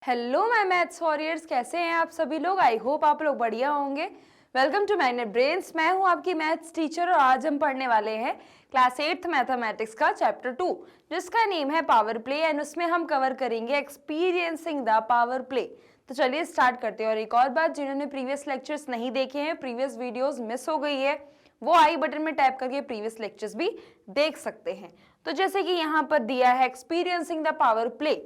Hello my maths warriors, कैसे हैं आप सभी लोग। आई होप आप लोग बढ़िया होंगे। Welcome to Magnet Brains. मैं हूं आपकी मैथ्स टीचर और आज हम पढ़ने वाले हैं क्लास 8th मैथमेटिक्स का चैप्टर 2 जिसका नेम है पावर प्ले एंड उसमें हम कवर करेंगे एक्सपीरियंसिंग द पावर प्ले। तो चलिए स्टार्ट करते हैं। और एक और बात, जिन्होंने प्रीवियस लेक्चर्स नहीं देखे हैं, प्रीवियस वीडियोज मिस हो गई है, वो आई बटन में टैप करके प्रीवियस लेक्चर्स भी देख सकते हैं। तो जैसे कि यहाँ पर दिया है एक्सपीरियंसिंग द पावर प्ले,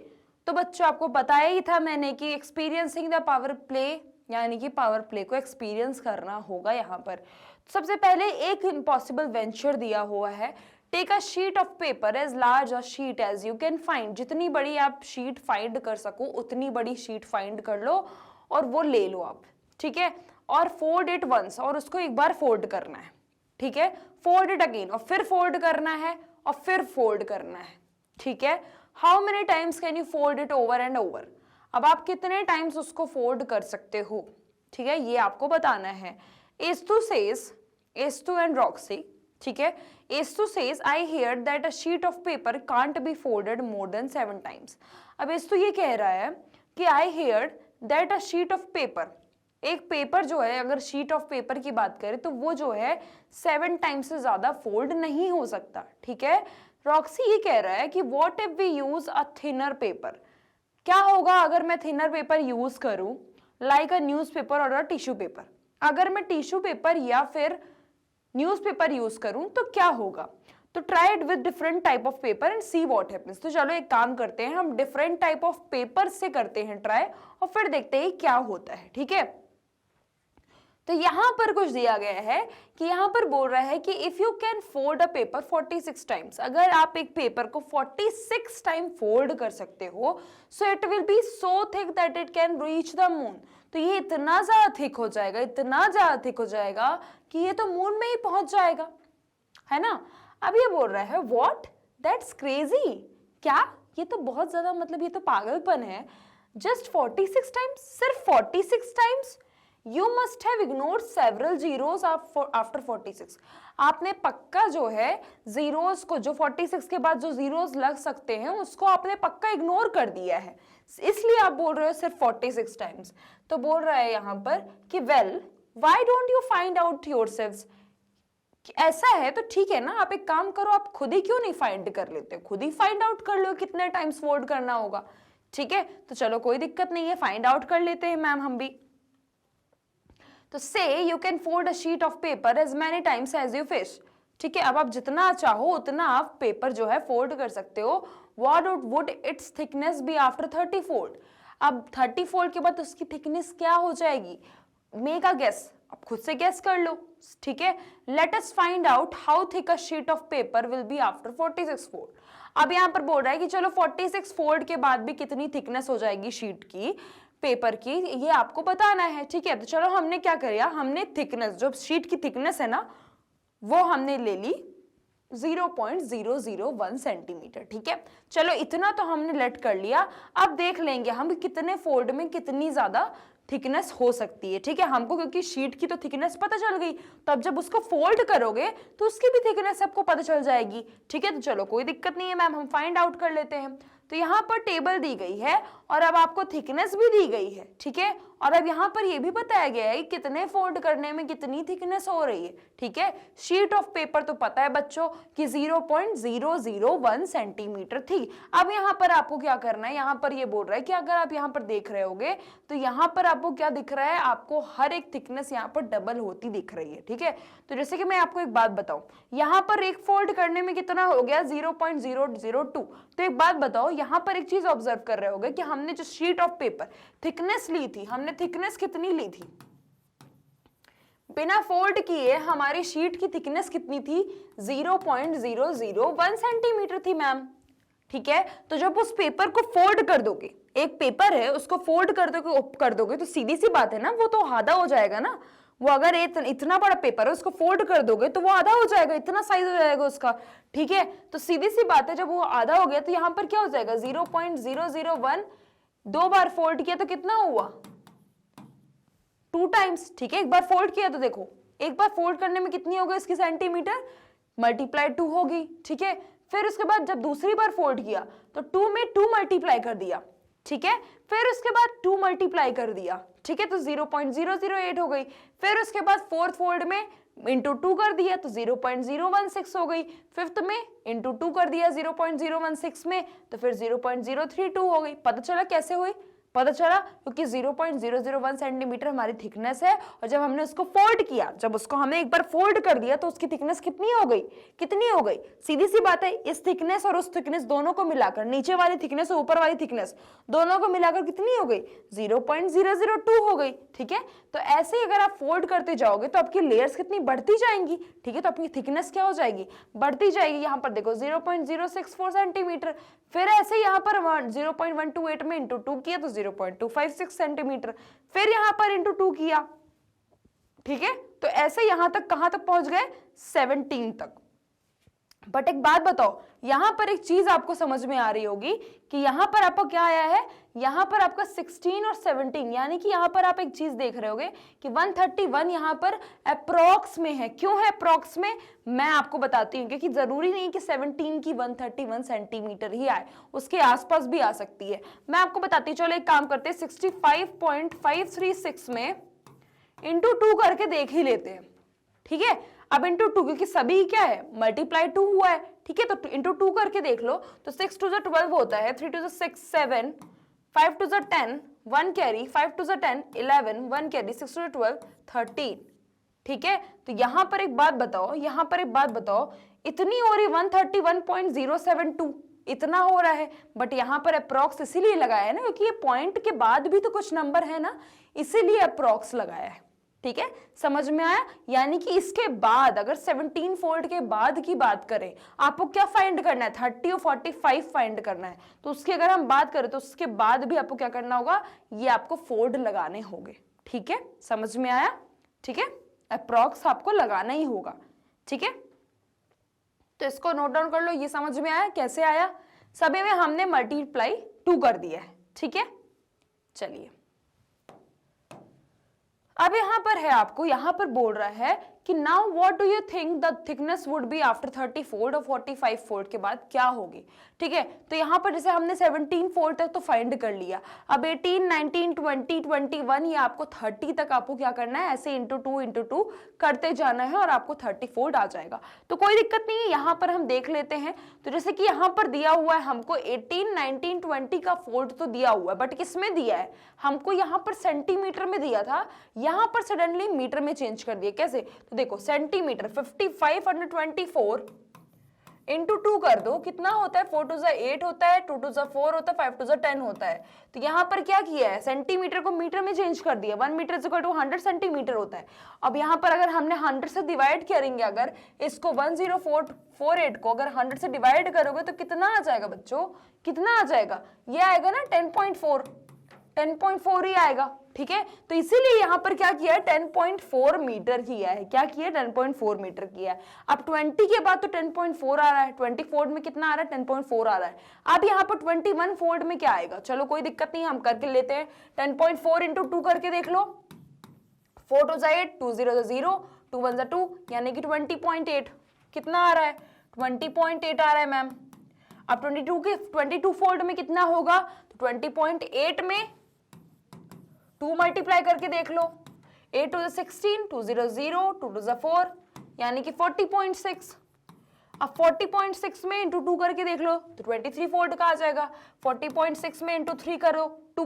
तो बच्चों आपको बताया ही था मैंने कि एक्सपीरियंसिंग द पावर प्ले यानी कि पावर प्ले को एक्सपीरियंस करना होगा। यहाँ पर सबसे पहले एक इम्पॉसिबल वेंचर दिया हुआ है। Take a sheet of paper as large a sheet as you can find. जितनी बड़ी आप शीट फाइंड कर सको उतनी बड़ी शीट फाइंड कर लो और वो ले लो आप, ठीक है। और फोल्ड इट वंस, और उसको एक बार फोल्ड करना है, ठीक है। फोल्ड इट अगेन, और फिर फोल्ड करना है और फिर फोल्ड करना है, ठीक है। How many times can you fold it over and over. अब आप कितने टाइम्स उसको फोल्ड कर सकते हो, ठीक है, ये आपको बताना है। Estu says, Estu and Roxy, ठीक है। Estu says I hear that a sheet of paper can't be folded more than 7 times. अब एस्तु ये कह रहा है कि I hear that a sheet of paper, एक पेपर जो है, अगर शीट ऑफ पेपर की बात करें तो वो जो है 7 टाइम्स से ज्यादा फोल्ड नहीं हो सकता, ठीक है। रॉक्सी ये कह रहा है कि what if we use a thinner paper. क्या होगा अगर मैं थिनर पेपर यूज करूं, लाइक अ न्यूज़पेपर और अ टिश्यू पेपर। अगर मैं टिश्यू पेपर या फिर न्यूज़पेपर यूज करूं तो क्या होगा। तो try it with different type of paper and see what happens. तो चलो एक काम करते हैं, हम डिफरेंट टाइप ऑफ पेपर से करते हैं ट्राई और फिर देखते हैं क्या होता है, ठीक है। तो यहां पर कुछ दिया गया है कि यहां पर बोल रहा है कि if you can fold a paper 46 times, अगर आप एक पेपर को 46 टाइम फोल्ड कर सकते हो, so it will be so thick that it can reach the moon. तो ये इतना ज्यादा थिक हो जाएगा, इतना ज्यादा थिक हो जाएगा कि ये तो मून में ही पहुंच जाएगा, है ना। अब ये बोल रहा है व्हाट, दैट्स क्रेजी। क्या, ये तो बहुत ज्यादा, मतलब ये तो पागलपन है। जस्ट 46 टाइम्स, सिर्फ 46 times. You must have ignored several zeros after 46. आपने पक्का जो है जीरोस को, जो 46 के बाद जो जीरोस लग सकते हैं उसको आपने पक्का इग्नोर कर दिया है, इसलिए आप बोल रहे हो सिर्फ 46 टाइम्स। तो बोल रहा है यहाँ पर कि well why don't you find out yourselves. ऐसा है तो ठीक है ना, आप एक काम करो, आप खुद ही क्यों नहीं फाइंड कर लेते, खुद ही फाइंड आउट कर लो कितने टाइम्स फोल्ड करना होगा, ठीक है। तो चलो कोई दिक्कत नहीं है, फाइंड आउट कर लेते हैं मैम हम भी। तो say you can fold a sheet of paper as many times as you wish, ठीक है। अब आप जितना चाहो उतना आप पेपर जो है फोल्ड कर सकते हो। What would its thickness be after 30 fold. अब 30 फोल्ड के बाद उसकी थिकनेस क्या हो जाएगी, मेक अ गेस, आप खुद से गेस कर लो, ठीक है। Let us find out how thick a sheet of paper will be after 46 fold. अब यहाँ पर बोल रहा है कि चलो 46 फोल्ड के बाद भी कितनी थिकनेस हो जाएगी शीट की, पेपर की, ये आपको बताना है, ठीक है। तो चलो हमने क्या किया, हमने थिकनेस, जो शीट की थिकनेस है ना, वो हमने ले ली 0.001 सेंटीमीटर, ठीक है। चलो इतना तो हमने लेट कर लिया। अब देख लेंगे हम कितने फोल्ड में कितनी ज्यादा थिकनेस हो सकती है, ठीक है। हमको क्योंकि शीट की तो थिकनेस पता चल गई, तो अब जब उसको फोल्ड करोगे तो उसकी भी थिकनेस आपको पता चल जाएगी, ठीक है। तो चलो कोई दिक्कत नहीं है मैम, हम फाइंड आउट कर लेते हैं। तो यहाँ पर टेबल दी गई है और अब आपको थिकनेस भी दी गई है, ठीक है। और अब यहाँ पर ये भी बताया गया है कि कितने फोल्ड करने में कितनी थिकनेस हो रही है, ठीक है। शीट ऑफ पेपर तो पता है बच्चों कि 0.001 सेंटीमीटर थी। अब यहाँ पर आपको क्या करना है, यहाँ पर ये बोल रहा है कि अगर आप यहाँ पर देख रहे होगे तो यहाँ पर आपको क्या दिख रहा है, आपको हर एक थिकनेस यहाँ पर डबल होती दिख रही है, ठीक है। तो जैसे कि मैं आपको एक बात बताऊं, यहाँ पर एक फोल्ड करने में कितना हो गया 0.002। तो एक बात बताओ, यहाँ पर एक चीज ऑब्जर्व कर रहे होगे कि हमने जो शीट ऑफ पेपर थिकनेस ली थी, हमने थिकनेस कितनी ली थी, बिना फोल्ड किए हमारी शीट की थिकनेस कितनी थी, 0.001 सेंटीमीटर थी मैम, ठीक है। तो जब उस पेपर को फोल्ड कर दोगे, एक पेपर है उसको फोल्ड कर दोगे तो सीधी सी बात है ना, वो तो आधा हो जाएगा ना। वो अगर इतना बड़ा पेपर है उसको फोल्ड कर दोगे तो वो आधा हो जाएगा, इतना साइज हो जाएगा उसका, ठीक है। तो सीधी सी बात है, जब वो आधा हो गया तो यहाँ पर क्या हो जाएगा 0.001, 2 बार फोल्ड किया तो कितना हुआ 2 टाइम्स, ठीक है। एक बार फोल्ड किया तो देखो, एक बार फोल्ड करने में कितनी होगी इसकी सेंटीमीटर, मल्टीप्लाई 2 होगी, ठीक है। फिर उसके बाद जब दूसरी बार फोल्ड किया तो 2 में 2 मल्टीप्लाई कर दिया, ठीक है। फिर फिर उसके बाद 2 मल्टीप्लाई कर दिया, ठीक है, तो 0.008 हो गई। फिर उसके बाद फोर्थ फोल्ड में इंटू 2 कर दिया तो 0.016 हो गई। फिफ्थ में इंटू 2 कर दिया 0.016 में तो फिर 0.032 हो गई। पता चला कैसे हुई? पता चला क्योंकि 0.001 सेंटीमीटर हमारी थिकनेस है, और जब हमने उसको फोल्ड किया, जब उसको हमने एक बार फोल्ड कर दिया तो उसकी थिकनेस कितनी हो गई? कितनी हो गई? सीधी सी बात है, इस थिकनेस और उस थिकनेस दोनों को मिलाकर, नीचे वाली थिकनेस और ऊपर वाली थिकनेस दोनों को मिलाकर कितनी हो गई? 0.002 हो गई, ठीक है। तो ऐसे ही अगर आप फोल्ड करते जाओगे तो आपकी लेयर्स कितनी बढ़ती जाएंगी, ठीक है, तो आपकी थिकनेस क्या हो जाएगी? बढ़ती जाएगी। यहाँ पर देखो 0.064 सेंटीमीटर, फिर ऐसे यहाँ पर 0.128 में इंटू 2 किया तो 0.256 सेंटीमीटर, फिर यहाँ पर इंटू 2 किया, ठीक है। तो ऐसे यहां तक कहां तक पहुंच गए? 17 तक। बट एक बात बताओ, यहां पर एक चीज आपको समझ में आ रही होगी कि यहां पर आपको क्या आया है, यहां पर आपका 16 और 17, यानी कि यहां पर आप एक चीज देख रहे होगे कि 131 यहां पर अप्रॉक्स में है। क्यों है अप्रॉक्स में? मैं आपको बताती हूँ, क्योंकि जरूरी नहीं कि 17 की 131 सेंटीमीटर ही आए, उसके आसपास भी आ सकती है। मैं आपको बताती हूँ, चलो एक काम करते हैं, 65.536 में इंटू 2 करके देख ही लेते हैं, ठीक है। अब इंटू 2, क्योंकि सभी क्या है, मल्टीप्लाई 2 हुआ है, ठीक है, तो इंटू 2 करके देख लो तो 6 2 12 होता है, 3 2 6 7, 5 2 10, 1 कैरी, 5 2 10 11, 1 कैरी, 6 2 12 13, ठीक है। तो यहां पर एक बात बताओ, यहां पर एक बात बताओ, इतनी हो रही 131.072, इतना हो रहा है, बट यहां पर अप्रॉक्स इसीलिए लगाया है ना, क्योंकि ये पॉइंट के बाद भी तो कुछ नंबर है ना, इसीलिए अप्रॉक्स लगाया है, ठीक है। समझ में आया? यानी कि इसके बाद अगर 17 फोल्ड के बाद की बात करें, आपको क्या फाइंड करना है? 30 और 45 फाइंड करना है। तो उसकी अगर हम बात करें तो उसके बाद भी आपको क्या करना होगा? ये आपको फोल्ड लगाने होंगे, ठीक है। समझ में आया? ठीक है, अप्रॉक्स आपको लगाना ही होगा, ठीक है। तो इसको नोट डाउन कर लो, ये समझ में आया कैसे आया? सभी में हमने मल्टीप्लाई 2 कर दिया है, ठीक है। चलिए, अब यहां पर है, आपको यहां पर बोल रहा है कि now what do you think the thickness would be after 30 fold और 45 फोल्ड के बाद क्या होगी, ठीक है। तो यहां पर जैसे हमने 17 फोल्ड तक तो फाइंड कर लिया, अब 18 19 20 21 ये आपको 30 तक आपको क्या करना है? ऐसे इंटू 2 करते जाना है और आपको 30 फोल्ड आ जाएगा। तो कोई दिक्कत नहीं है, यहां पर हम देख लेते हैं। तो जैसे कि यहां पर दिया हुआ है हमको 18 19 20 का फोल्ड तो दिया हुआ है, बट किस में दिया है? हमको यहां पर सेंटीमीटर में दिया था, यहां पर सडनली मीटर में चेंज कर दिया। कैसे? तो देखो सेंटीमीटर 5524 इंटू 2 कर दो, कितना होता है? 4 2 8 होता है, 2 2 4 होता है, 5 2 10 होता है। तो यहां पर क्या किया है? सेंटीमीटर को मीटर में चेंज कर दिया। 1 metre is equal to 100 centimetre होता है। अब यहां पर अगर हमने 100 से डिवाइड करेंगे, अगर इसको 10448 को अगर 100 से डिवाइड करोगे तो कितना आ जाएगा बच्चों? कितना आ जाएगा? ये आएगा ना 10.4 ही आएगा, ठीक है। तो इसीलिए यहां पर क्या किया है? 10.4 मीटर किया है। क्या किया है? 10.4 मीटर किया है। अब 20 के बाद तो 10.4 आ रहा है, 20 फोल्ड में कितना आ रहा है? 10.4 आ रहा है। अब यहाँ पर 21 फोल्ड में क्या आएगा? चलो कोई दिक्कत नहीं, हम करके लेते हैं। 10.4 इंटू 2 करके देख लो, 4 2 8, 2 0 0, 2 1 2, यानी कि 20.8 कितना आ रहा है? 20.8 आ रहा है मैम। अब 22 फोल्ड में कितना होगा? तो 20.8 में 2 मल्टीप्लाई करके देख लो, 8 2 16, 2 0 0, 2 2 4, यानी कि 40.6। अब 40.6 में इंटू 2 करके देख लो तो 23 फोल्ड का आ जाएगा। 40.6 में इंटू 2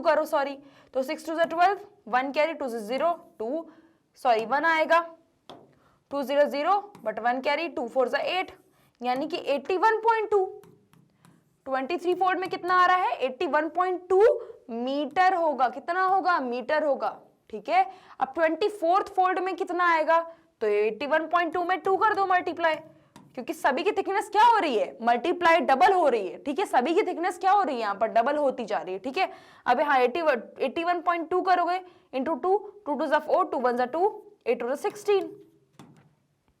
करो सॉरी, तो 6 2 12, 1 कैरी, 2 0 2, सॉरी 1 आएगा, 2 0 0 बट 1 कैरी, 2 4 8, यानी कि 81.2। 23 फोल्ड में कितना आ रहा है? 81.2 मीटर होगा। कितना होगा? मीटर होगा, ठीक है। अब 24th फोल्ड में कितना आएगा? तो 81.2 में 2 कर दो मल्टीप्लाई, क्योंकि सभी की थिकनेस क्या हो रही है? मल्टीप्लाई डबल हो रही है, ठीक है। सभी की थिकनेस क्या हो रही है? यहाँ पर डबल होती जा रही है, ठीक है। अब यहाँ 81.2 करोगे इंटू 2, 2 2 4, 2 1 2, 8 2 16,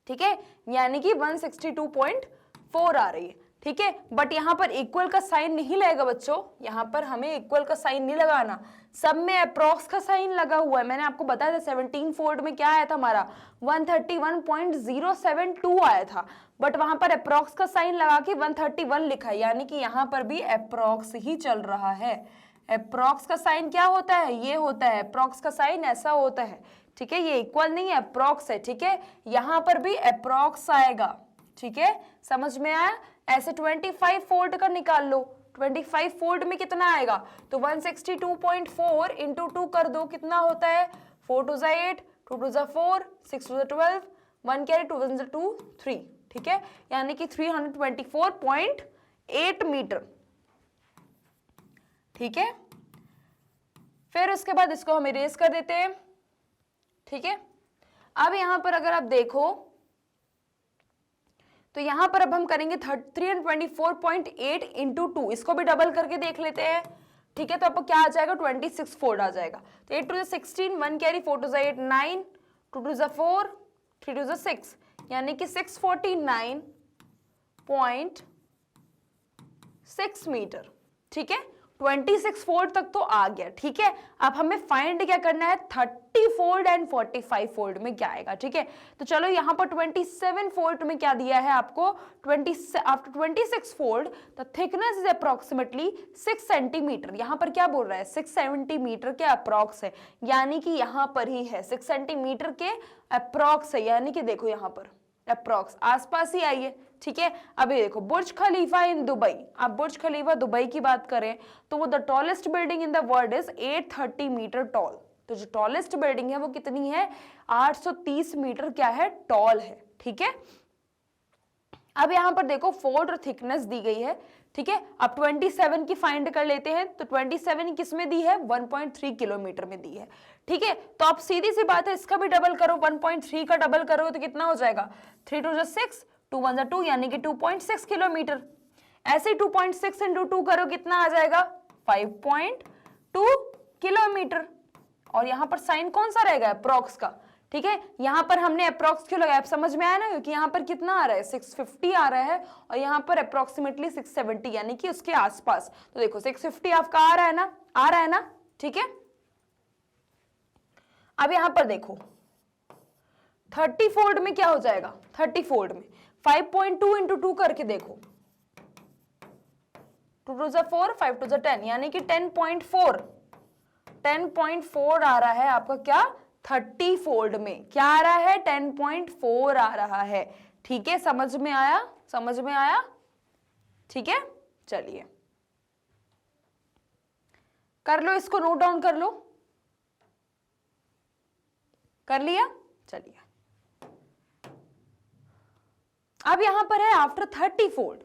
ठीक है, यानी कि 162.4 आ रही है, ठीक है। बट यहाँ पर इक्वल का साइन नहीं लगेगा बच्चों, यहाँ पर हमें इक्वल का साइन नहीं लगाना, सब में अप्रॉक्स का साइन लगा हुआ है। मैंने आपको बताया था 17 फोल्ड में क्या आया था हमारा? 131.072 आया था, बट वहां पर अप्रॉक्स का साइन लगा के 131 लिखा है, यानी कि यहाँ पर भी अप्रॉक्स ही चल रहा है, अप्रॉक्स का साइन क्या होता है, ये होता है, अप्रॉक्स का साइन ऐसा होता है, ठीक है, ये इक्वल नहीं है, अप्रॉक्स है, ठीक है, यहां पर भी अप्रॉक्स आएगा, ठीक है, समझ में आया। ऐसे 25 फोल्ड का निकाल लो, 25 फोल्ड में कितना आएगा, तो 162.4 इंटू 2 कर दो, कितना होता है, 4 2 जा 8, 2 2 जा 4, 6 2 जा 12, 1 कैरी 2 1 जा 2 3, ठीक है, यानी कि 324.8 मीटर, ठीक है। फिर उसके बाद इसको हम इरेज कर देते हैं, ठीक है। अब यहां पर अगर आप देखो तो यहां पर अब हम करेंगे 324.8 इंटू 2, इसको भी डबल करके देख लेते हैं, ठीक है। तो आपको क्या आ जाएगा, 26 फोल्ड आ जाएगा। तो 8 2 जा 16, 1 कैरी 4 2 जा 8 9, 2 2 जा 4, 3 2 जा 6, यानी कि 649.6 मीटर, ठीक है, 26 फोल्ड तक तो आ गया, ठीक है। अब हमें फाइंड क्या करना है, 30 फोल्ड एंड 45 फोल्ड में क्या आएगा, ठीक है। तो चलो यहाँ पर 27 फोल्ड में क्या दिया है आपको, after 26 fold the thickness is approximately 6 centimetre, यहाँ पर क्या बोल रहा है, 6 सेंटीमीटर के अप्रोक्स है, यानी कि यहाँ पर ही है, 6 सेंटीमीटर के अप्रोक्स है, यानी कि देखो यहाँ पर अप्रोक्स आसपास ही आई है, ठीक है। अभी देखो बुर्ज खलीफा इन दुबई, आप बुर्ज खलीफा दुबई की बात करें तो वो the tallest building in the world is 830 metre tall, तो जो टॉलेस्ट बिल्डिंग है वो कितनी है, 830 मीटर क्या है, टॉल है, ठीक है। अब यहां पर देखो फोल्ड और थिकनेस दी गई है, ठीक है। अब 27 की फाइंड कर लेते हैं, तो 27 किस में दी है, 1.3 किलोमीटर में दी है, ठीक है। तो आप सीधी सी बात है, इसका भी डबल करो, 1.3 का डबल करो तो कितना हो जाएगा, 3 2 जा 6, 2 1 जा 2, यानी कि 2.6 किलोमीटर। ऐसे 2.6 इंटू 2 करो, कितना आ जाएगा, 5.2 किलोमीटर। और यहां पर साइन कौन सा रहेगा, अप्रॉक्स का, ठीक है। यहां पर हमने अप्रॉक्स क्यों लगाया, समझ में आया ना, क्योंकि यहां पर कितना आ रहा है, 650 आ रहा है, और यहां पर अप्रोक्सीमेटली 670, यानी कि उसके आसपास। तो देखो 650 आपका आ रहा है ना, आ रहा है ना, ठीक है। अब यहां पर देखो 30 फोल्ड में क्या हो जाएगा, 30 फोल्ड में 5.2 इंटू 2 करके देखो, 2 2 जा 4, 5 2 जा 10, यानी कि 10.4 आ रहा है आपका क्या, 30 फोल्ड में क्या आ रहा है, 10.4 आ रहा है, ठीक है। समझ में आया, समझ में आया, ठीक है। चलिए कर लो, इसको नोट डाउन कर लो, कर लिया, चलिए। अब यहां पर है आफ्टर 30 फोल्ड,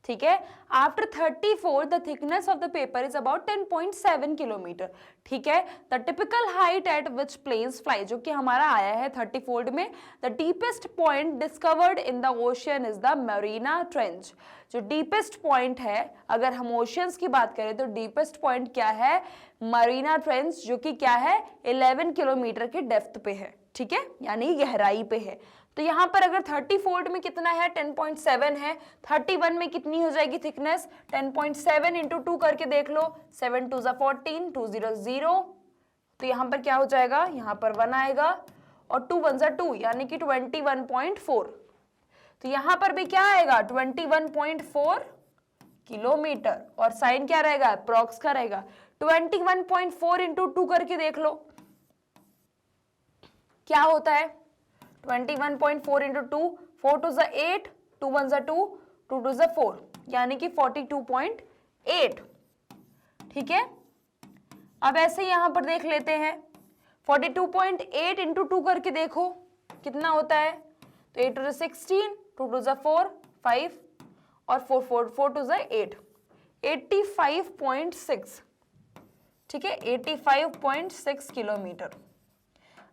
ठीक है, after 30 fold the thickness of the paper is about 10.7 kilometre, ठीक है। The typical height at which planes fly, जो कि हमारा आया है 30 फोल्ड में, the deepest point discovered in the ocean is the Mariana Trench, जो डीपेस्ट पॉइंट है, अगर हम ओशियंस की बात करें तो डीपेस्ट पॉइंट क्या है, मरीना ट्रेंच, जो कि क्या है 11 किलोमीटर के डेप्थ पे है, ठीक है, यानी गहराई पे है। तो यहां पर अगर 30 फोल्ड में कितना है, 10.7 है, 31 में कितनी हो जाएगी थिकनेस, 10.7 इंटू 2 करके देख लो, 7 2 जा 14, 2 0 0, तो यहां पर क्या हो जाएगा, यहां पर 1 आएगा, और 2 1 जा 2, यानी कि 21.4, तो यहां पर भी क्या आएगा, 21.4 किलोमीटर, और साइन क्या रहेगा, अप्रॉक्स का रहेगा। 21.4 इंटू 2 करके देख लो क्या होता है, 21.4 इंटू 2, 4 2 जा 8, 2 1 जा 2, 2 2 जा 4, यानी कि 42.8, ठीक है। अब ऐसे यहां पर देख लेते हैं, 42.8 इंटू 2 करके देखो कितना होता है, तो 8 2 जा 16, 2 2 जा 4, 5, और 4 2 जा 8, 85.6, ठीक है, 85.6 किलोमीटर।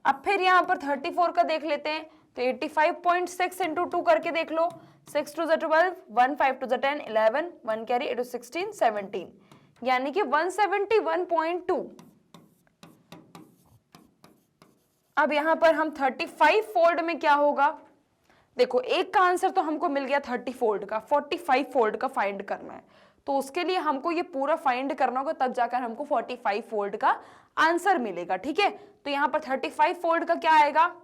अब फिर यहां पर 34 का देख लेते हैं, तो 85.6 इंटू 2 करके देख लो, 6 2 जा 12, 1 5 2 जा 10, 11, 1 कैरी 8 16, 17, यानी कि 171.2। अब यहां पर हम 35 फोल्ड में क्या होगा, देखो एक का आंसर तो हमको मिल गया 30 फोल्ड का, 45 फोल्ड का फाइंड करना है, तो उसके लिए हमको ये पूरा फाइंड करना होगा, तब जाकर हमको 45 फोल्ड का आंसर मिलेगा, ठीक है। तो यहां पर 35 फोल्ड का क्या आएगा,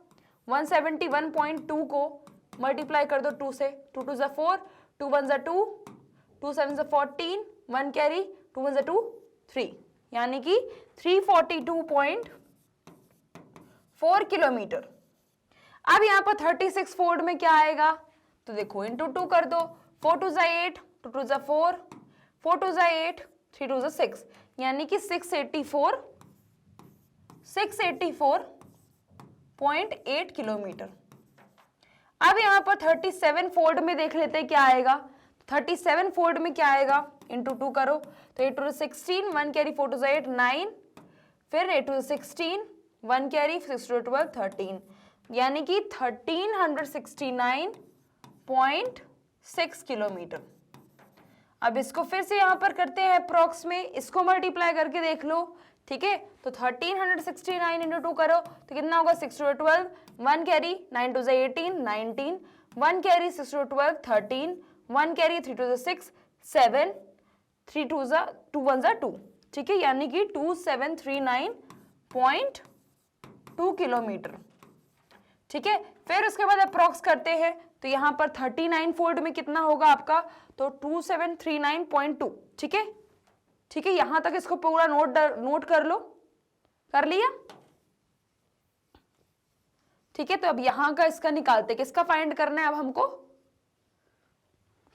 171.2 को मल्टीप्लाई कर दो 2 से, 2 2 जा 4, 2 1 जा 2, 2 7 जा 14, 1 कैरी, 2 1 जा 2, 3, यानी कि 342.4 किलोमीटर। अब यहाँ पर 36 फोल्ड में क्या आएगा, तो देखो इंटू 2 कर दो, 4 2 ज़ा 8, 2 2 ज़ा 4, 4 2 ज़ा 8, 3 2 ज़ा 6, यानी कि 684.8 किलोमीटर। अब यहाँ पर 37 फोल्ड में देख लेते हैं क्या आएगा। 37 फोल्ड में क्या आएगा, इंटू 2 करो, तो 8 2 16, 1 कैरी, 4 2 8 9, फिर 8 2 16, 1 कैरी, 6 2 12 13, यानी कि 1369.6 किलोमीटर। अब इसको फिर से यहाँ पर करते हैं अप्रॉक्स में, इसको मल्टीप्लाई करके देख लो, ठीक है। तो 1369 इंटू 2 करो तो कितना होगा, 6 2 12, 1 कैरी, 9 2 18 19, 1 कैरी, 6 2 12 13, 1 कैरी, 3 2 6 7, 3 2 2 1 2, ठीक है, यानी कि 2739.2 किलोमीटर, ठीक है। फिर उसके बाद अप्रॉक्स करते हैं, तो यहाँ पर 39 फोल्ड में कितना होगा आपका, तो 2739.2, ठीक है, ठीक है। यहां तक इसको पूरा नोट कर लो, कर लिया, ठीक है। तो अब यहां का इसका निकालते, किसका फाइंड करना है अब हमको,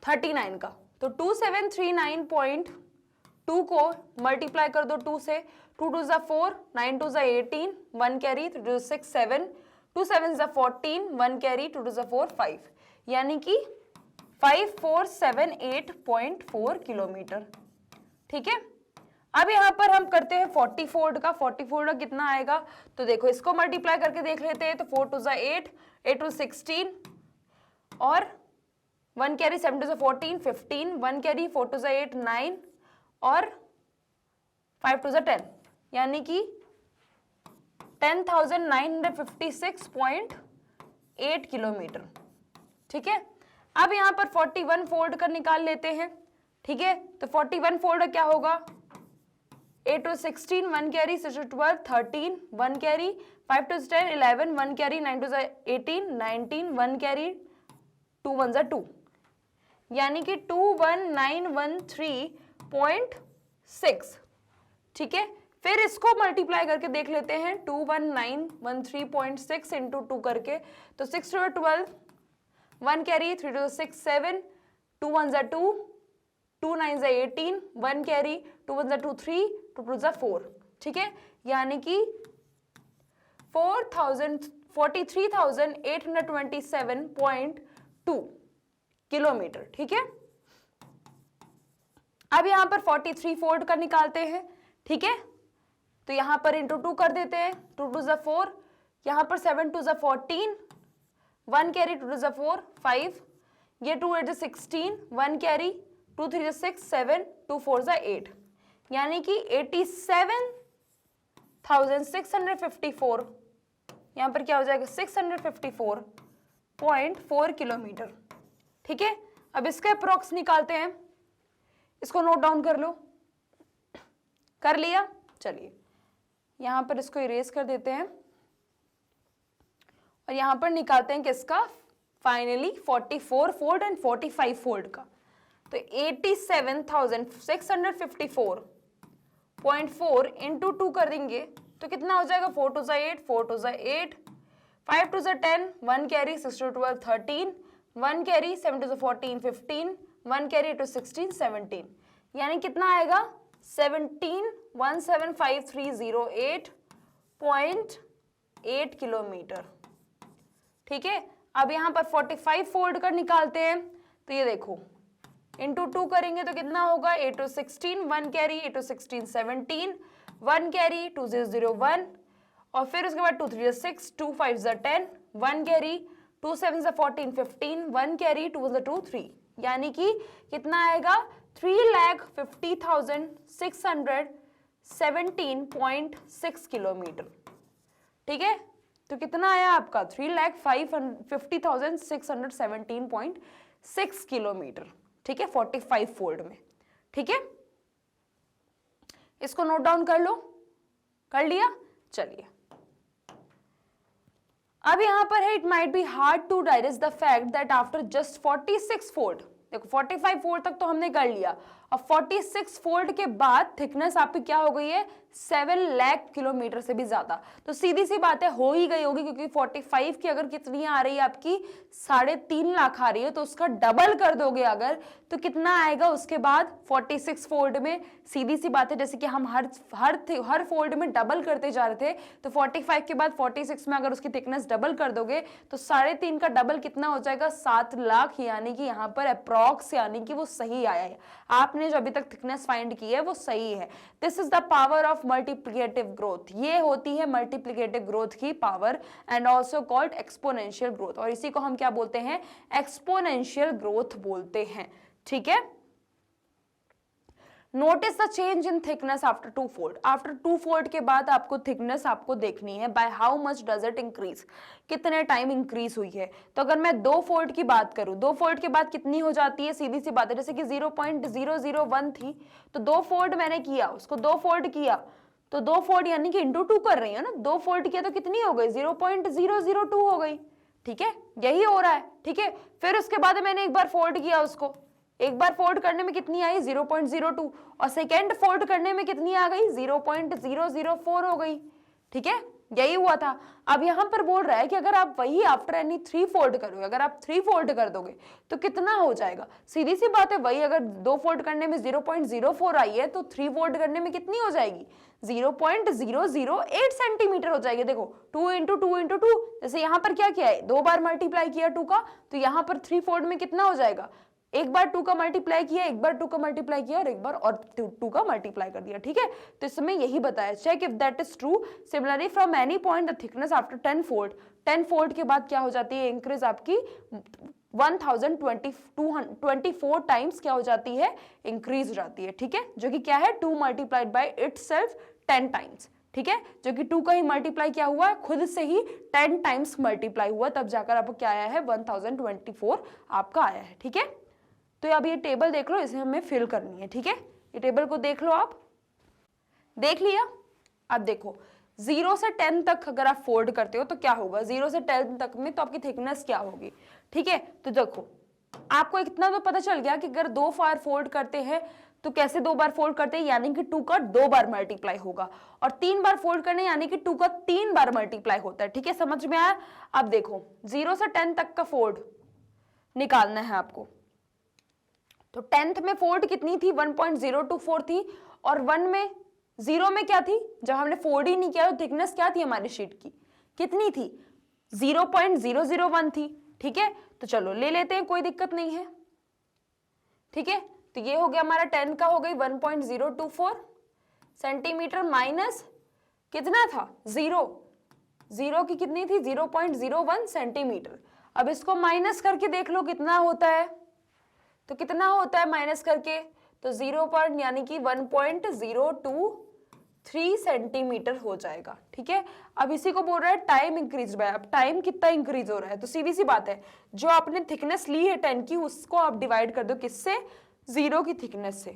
39 का। तो 2739.2 को मल्टीप्लाई कर दो 2 से, 2 2 ज़ा 4, 9 2 ज़ा 18, 1 कैरी, 3 2 6 7, 2 7 ज़ा 14, 1 कैरी, 2 2 ज़ा 4 5, यानी कि 5478.4 किलोमीटर, ठीक है। अब यहाँ पर हम करते हैं 40 फोल्ड का। 40 फोल्ड का कितना आएगा, तो देखो इसको मल्टीप्लाई करके देख लेते हैं। तो 4 2 ज़ा 8, 8 2 16, और 1 कैरी, 7 2 ज़ा 14 15, 1 कैरी, 4 2 ज़ा 8 9, और 5 2 ज़ा 10, यानी कि 10,956.8 किलोमीटर, ठीक है। अब यहाँ पर 41 फोल्ड का निकाल लेते हैं, ठीक है। तो 41 फोल्ड क्या होगा, 8 2 16, 1 कैरी, 6 2 12 13, 1 कैरी, 5 2 10 11, 1 कैरी, 9 2 18 19, 1 कैरी, 2 1 2, यानी कि 21913.6, ठीक है। फिर इसको मल्टीप्लाई करके देख लेते हैं, 21913.6 इंटू 2 करके, तो 6 2 12, 1 कैरी, 3 2 6 7, 2 1 2, 2 9 18, 1 कैरी, 2 1 2 3, 2 2 4, ठीक है, यानी कि 43,827.2 किलोमीटर, ठीक है। अब यहाँ पर 43 फोल्ड का निकालते हैं, ठीक है। तो यहाँ पर इंटू 2 कर देते हैं, 2 2 ज़ा 4, यहाँ पर 7 2 ज़ा 14, 1 कैरी, 2 2 ज़ा 4 5, ये 2 8 16, 1 कैरी, 2 3 6 7, 2 4 ज़ा 8, यानी कि 87,654, यहाँ पर क्या हो जाएगा, 654.4 किलोमीटर, ठीक है। अब इसके अप्रॉक्स निकालते हैं, इसको नोट डाउन कर लो, कर लिया, चलिए यहाँ पर इसको इरेज कर देते हैं और यहाँ पर निकालते हैं किसका, फाइनली 44 फोल्ड एंड 45 फोल्ड का। तो 87,654.4 इंटू 2 कर देंगे तो कितना हो जाएगा, 4 2 ज़ा 8, 4 2 ज़ा 8, 5 2 ज़ा 10, 1 कैरी, 6 2 12 13, 1 कैरी, 7 2 ज़ा 14 15, 1 कैरी, 2 16 17, यानी कितना आएगा, 17,175,308.8 किलोमीटर, ठीक है। अब यहाँ पर 45 फोल्ड का निकालते हैं, तो ये देखो इंटू 2 करेंगे तो कितना होगा, 8 2 16, 1 कैरी, 8 2 16 17, 1 कैरी, 2 0 0 1, और फिर उसके बाद 2 3 6, 2 5 ज़ा 10, 1 कैरी, 2 7 ज़ा 14 15, 1 कैरी, 2 ज़ा 2 3, यानी कि कितना आएगा, 3,50,617.6 किलोमीटर, ठीक है। तो कितना आया आपका, 3,50,617.6 किलोमीटर, ठीक है, 45 फोल्ड में, ठीक है। इसको नोट डाउन कर लो, कर लिया, चलिए अब यहां पर है, it might be hard to digest the fact that after just 46 fold, देखो 45 फोल्ड तक तो हमने कर लिया, और 46 फोल्ड के बाद थिकनेस आपकी क्या हो गई है 7 लाख किलोमीटर से भी ज्यादा। तो सीधी सी बात है हो ही गई होगी, क्योंकि 45 की अगर कितनी आ रही है आपकी 3.5 लाख आ रही है, तो उसका डबल कर दोगे अगर तो कितना आएगा उसके बाद 46 फोल्ड में। सीधी सी बात है, जैसे कि हम हर फोल्ड में डबल करते जा रहे थे, तो 45 के बाद 46 में अगर उसकी थिकनेस डबल कर दोगे तो 3.5 का डबल कितना हो जाएगा 7 लाख, यानी कि यहाँ पर अप्रॉक्स यानी कि वो सही आया है। आपने जो अभी तक थिकनेस फाइंड की है वो सही है। This is the power of multiplicative growth, ये होती है मल्टीप्लिकेटिव ग्रोथ की power, and also called exponential growth, और इसी को हम क्या बोलते हैं एक्सपोनेंशियल ग्रोथ बोलते हैं। ठीक है, notice the change in thickness after 2 fold. After 2 fold के बाद आपको थिकनेस आपको देखनी है by how much does it increase, कितने टाइम इंक्रीज हुई है। तो अगर मैं 2 फोल्ड की बात करूं, 2 फोल्ड के बाद कितनी हो जाती है, सीधी सी बात है, जैसे कि 0.001 थी, तो 2 फोल्ड मैंने किया, उसको 2 फोल्ड किया, तो 2 फोल्ड यानी कि इंटू 2 कर रही है ना, 2 फोल्ड किया तो कितनी हो गई 0.002 हो गई। ठीक है, यही हो रहा है। ठीक है, फिर उसके बाद मैंने एक बार फोल्ड किया, उसको एक बार फोल्ड करने में कितनी आई 0.02, और सेकेंड फोल्ड करने में कितनी आ गई 0.004 हो गई। ठीक है, यही हुआ था। अब यहां पर बोल रहा है कि अगर आप वही आफ्टर एनी 3 फोल्ड करोगे, अगर आप 3 फोल्ड कर दोगे तो कितना हो जाएगा। सीधी सी बात है, वही अगर 2 फोल्ड करने में 0.04 आई है तो 3 फोल्ड करने में कितनी हो जाएगी 0.008 सेंटीमीटर हो जाएगी। देखो 2 इंटू 2 इंटू 2, जैसे यहाँ पर क्या किया है 2 बार मल्टीप्लाई किया 2 का, तो यहाँ पर 3 फोल्ड में कितना हो जाएगा, एक बार 2 का मल्टीप्लाई किया, एक बार 2 का मल्टीप्लाई किया, और एक बार और 2 का मल्टीप्लाई कर दिया। ठीक है, तो इसमें यही बताया, check if that is true. Similarly from any point the thickness after 10 fold, 10 fold के बाद क्या हो जाती है इंक्रीज आपकी 1024 टाइम्स क्या हो जाती है इंक्रीज हो जाती है। ठीक है, जो कि क्या है 2 मल्टीप्लाइड बाय इटसेल्फ 10 टाइम्स। ठीक है, जो कि 2 का ही मल्टीप्लाई क्या हुआ है खुद से ही 10 टाइम्स मल्टीप्लाई हुआ, तब जाकर आपको क्या आया है 1024 आपका आया है। ठीक है, तो अब ये टेबल देख लो, इसे हमें फिल करनी है। ठीक है, ये टेबल को देख लो, आप देख लिया। अब देखो 0 से 10 तक अगर आप फोल्ड करते हो तो क्या होगा, 0 से 10 तक में तो आपकी थिकनेस क्या होगी। ठीक है, तो देखो आपको इतना तो पता चल गया कि अगर 2 बार फोल्ड करते हैं तो कैसे 2 बार फोल्ड करते हैं, यानी कि 2 का 2 बार मल्टीप्लाई होगा, और 3 बार फोल्ड करने यानी कि 2 का 3 बार मल्टीप्लाई होता है। ठीक है, समझ में आया। अब देखो 0 से 10 तक का फोल्ड निकालना है आपको, तो 10th में फोल्ड कितनी थी 1.024 थी, और 0 में क्या थी, जब हमने फोल्ड ही नहीं किया तो थिकनेस क्या थी हमारी शीट की कितनी थी 0.001 थी। ठीक है, तो चलो ले लेते हैं, कोई दिक्कत नहीं है। ठीक है, तो ये हो गया हमारा 10 का हो गई 1.024 सेंटीमीटर, माइनस कितना था 0 की कितनी थी 0.01 सेंटीमीटर। अब इसको माइनस करके देख लो कितना होता है, तो कितना होता है माइनस करके, तो 0 पर यानी कि 1.023 सेंटीमीटर हो जाएगा। ठीक है, अब इसी को बोल रहा है टाइम इंक्रीज बाय, अब टाइम कितना इंक्रीज हो रहा है, तो सीधी सी बात है जो आपने थिकनेस ली है 10 की उसको आप डिवाइड कर दो किससे 0 की थिकनेस से,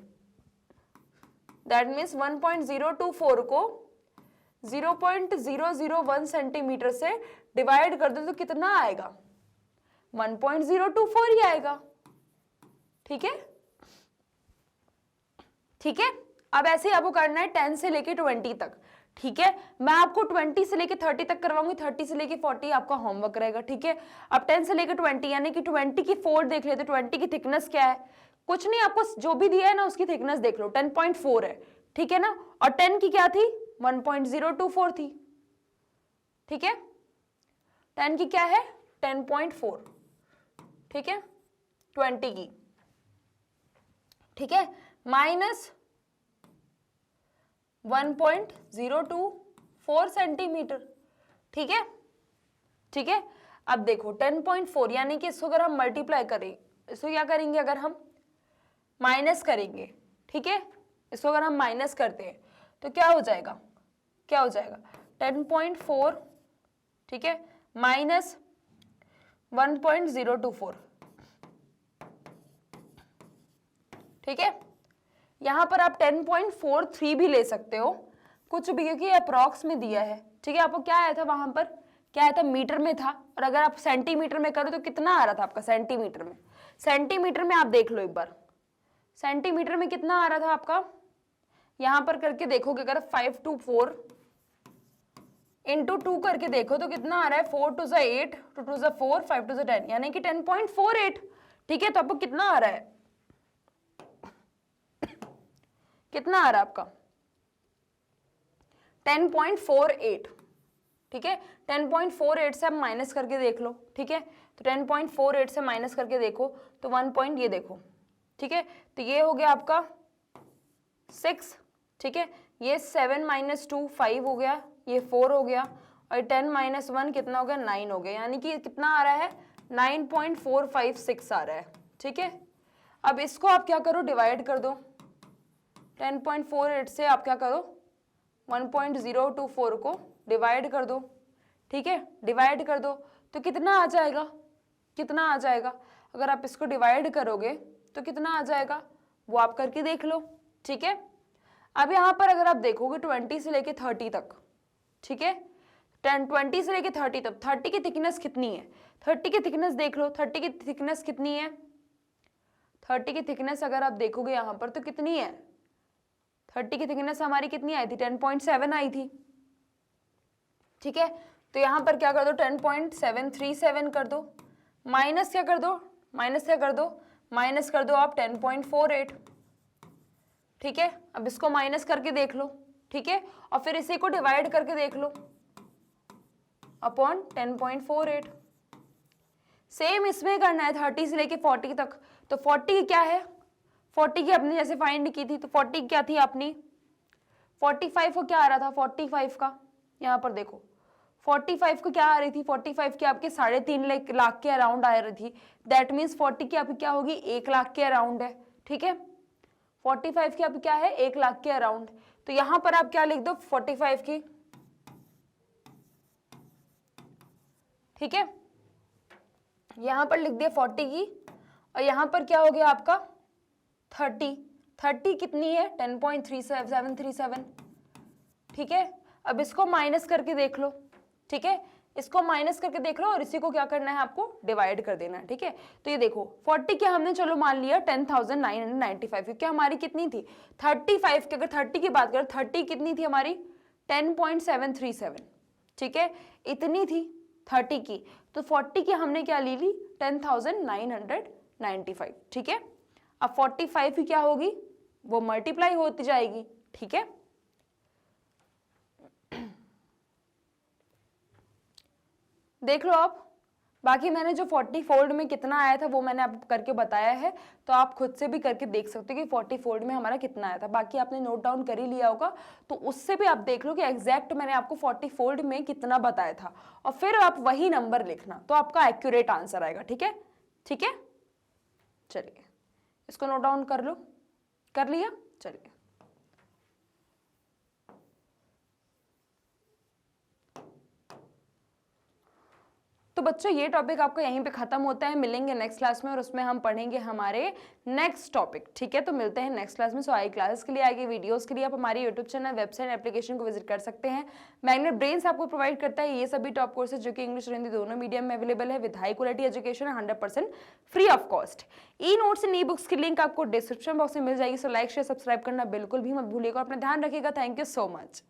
दैट मीन्स 1.024 को 0.001 सेंटीमीटर से डिवाइड कर दो तो कितना आएगा 1.024 ही आएगा। ठीक है, ठीक है, अब ऐसे ही आपको करना है 10 से लेके 20 तक। ठीक है, मैं आपको 20 से लेके 30 तक करवाऊंगी, 30 से लेके 40 आपका होमवर्क रहेगा। ठीक है, अब 10 से लेके 20 यानी कि 20 की फोल्ड देख लेते, 20 की थिकनेस क्या है, कुछ नहीं, आपको जो भी दिया है ना उसकी थिकनेस देख लो 10.4 है। ठीक है ना, और 10 की क्या थी 1.024 थी। ठीक है, 10 की क्या है 10.4। ठीक है, 20 की, ठीक है, माइनस 1.024 सेंटीमीटर। ठीक है, ठीक है, अब देखो 10.4 यानी कि इसको अगर हम मल्टीप्लाई करें, इसको क्या करेंगे अगर हम माइनस करेंगे, ठीक है, इसको अगर हम माइनस करते हैं तो क्या हो जाएगा, क्या हो जाएगा 10.4, ठीक है, माइनस 1.024। ठीक है, यहां पर आप 10.43 भी ले सकते हो, कुछ भी, क्योंकि अप्रॉक्स में दिया है। ठीक है, आपको क्या आया था वहां पर, क्या आया था मीटर में था, और अगर आप सेंटीमीटर में करो तो कितना आ रहा था आपका सेंटीमीटर में। सेंटीमीटर में आप देख लो एक बार, सेंटीमीटर में कितना आ रहा था आपका, यहां पर करके देखोगे अगर 5 to 4 इंटू 2 करके देखो तो कितना आ रहा है, 4 to 8, 2 to 4, 5 to 10, यानी कि 10.48। ठीक है, तो आपको कितना आ रहा है, कितना आ रहा है आपका 10.48। ठीक है, 10.48 से आप माइनस करके देख लो। ठीक है, तो 10.48 से माइनस करके देखो तो 1 पॉइंट ये देखो। ठीक है, तो ये हो गया आपका 6। ठीक है, ये 7 - 2 5 हो गया, ये 4 हो गया, और 10 - 1 कितना हो गया, 9 हो गया, यानी कि कितना आ रहा है 9.456 आ रहा है। ठीक है, अब इसको आप क्या करो, डिवाइड कर दो। 10.48 से आप क्या करो, 1.024 को डिवाइड कर दो। ठीक है, डिवाइड कर दो तो कितना आ जाएगा, कितना आ जाएगा, अगर आप इसको डिवाइड करोगे तो कितना आ जाएगा, वो आप करके देख लो। ठीक है, अब यहाँ पर अगर आप देखोगे 20 से लेके 30 तक, ठीक है, 20 से लेके 30 तक, 30 की थिकनेस कितनी है, 30 की थिकनेस देख लो, 30 की थिकनेस कितनी है, 30 की थिकनेस अगर आप देखोगे यहाँ पर तो कितनी है, 30 की थिकनेस हमारी कितनी आई थी, 10.7 आई थी। ठीक है, तो यहाँ पर क्या कर दो, 10.737 कर दो, माइनस क्या कर दो, माइनस क्या कर दो, माइनस कर दो आप 10.48। ठीक है, अब इसको माइनस करके देख लो। ठीक है, और फिर इसी को डिवाइड करके देख लो अपॉन 10.48। सेम इसमें करना है 30 से लेके 40 तक। तो 40 क्या है, 40 की आपने जैसे फाइंड की थी, तो 40 क्या थी आपने, 45 को क्या आ रहा था, 45 का यहाँ पर देखो, 45 को क्या आ रही थी, 45 की आपके 3.5 लाख के अराउंड आ रही थी। दैट मीन्स 40 की आपकी क्या होगी, 1 लाख के अराउंड है। ठीक है, 45 की आपकी क्या है, 1 लाख के अराउंड। तो यहां पर आप क्या लिख दो, 45 की। ठीक है, यहां पर लिख दिया 40 की, और यहां पर क्या हो गया आपका 30 कितनी है, 10.3737। ठीक है, अब इसको माइनस करके देख लो। ठीक है, इसको माइनस करके देख लो और इसी को क्या करना है, आपको डिवाइड कर देना है। ठीक है, तो ये देखो 40 क्या हमने चलो मान लिया 10,995, क्योंकि हमारी कितनी थी 35 की, अगर 30 की बात करें 30 कितनी थी हमारी 10.737। ठीक है, इतनी थी 30 की, तो 40 की हमने क्या ले ली 10,995। ठीक है, अब 45 की क्या होगी, वो मल्टीप्लाई होती जाएगी। ठीक है, देख लो आप, बाकी मैंने जो 40 फोल्ड में कितना आया था वो मैंने आपको करके बताया है, तो आप खुद से भी करके देख सकते हो कि 40 फोल्ड में हमारा कितना आया था। बाकी आपने नोट डाउन कर ही लिया होगा, तो उससे भी आप देख लो कि एग्जैक्ट मैंने आपको 40 फोल्ड में कितना बताया था, और फिर आप वही नंबर लिखना, तो आपका एक्यूरेट आंसर आएगा। ठीक है, ठीक है, चलिए इसको नोट डाउन कर लो, कर लिया, चलिए। तो बच्चों ये टॉपिक आपका यहीं पे खत्म होता है, मिलेंगे नेक्स्ट क्लास में और उसमें हम पढ़ेंगे हमारे नेक्स्ट टॉपिक। ठीक है, तो मिलते हैं नेक्स्ट क्लास में। सो आई क्लासेस के लिए, आगे वीडियोस के लिए आप हमारे यूट्यूब चैनल, वेबसाइट, एप्लीकेशन को विजिट कर सकते हैं। मैग्नेट ब्रेन्स आपको प्रोवाइड करता है ये सभी टॉप कोर्सेज जो कि इंग्लिश और हिंदी दोनों मीडियम में अवेलेबल है, with high quality education, 100% free of cost. E notes and e books की लिंक आपको डिस्क्रिप्शन बॉक्स में मिल जाएगी। सो लाइक शेयर सब्सक्राइब करना बिल्कुल भी मत भूलिएगा, अपना ध्यान रखिएगा। Thank you so much.